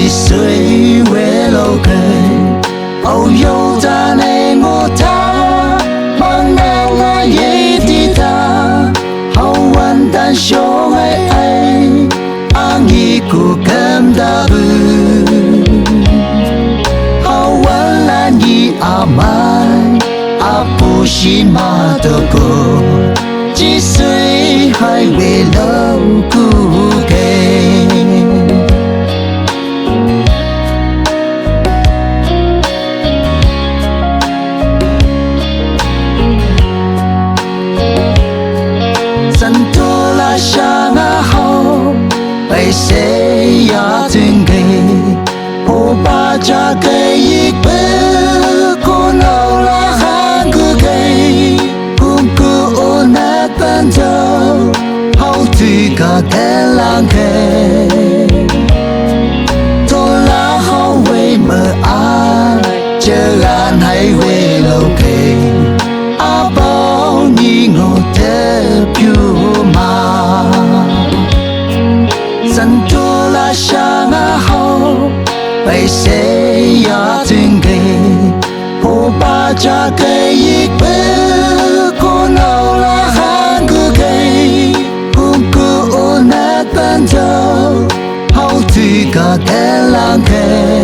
chỉ suy về lâu cây âu yêu ta này ngô ta mang ngang ngay ye đi ta hậu quan tan số ngày ấy anh nghĩ của kem đã bự hậu quan là nhị mai apu shi ma to ko chỉ suy hai về lâu cu kê Shana ho bay se ya tin ge ho ba cha ge yi pe ko no la han ku ge kum ku o na tan zo hao tu ka ke lang ge to la ho we me a che gan hai we lo ge a bao ni ngo te pyu Shana ho bay se ya tin ge ho ba cha ge yi pe ko no la han ku ge kum ku o na tan zo hao tu ka ke lang ge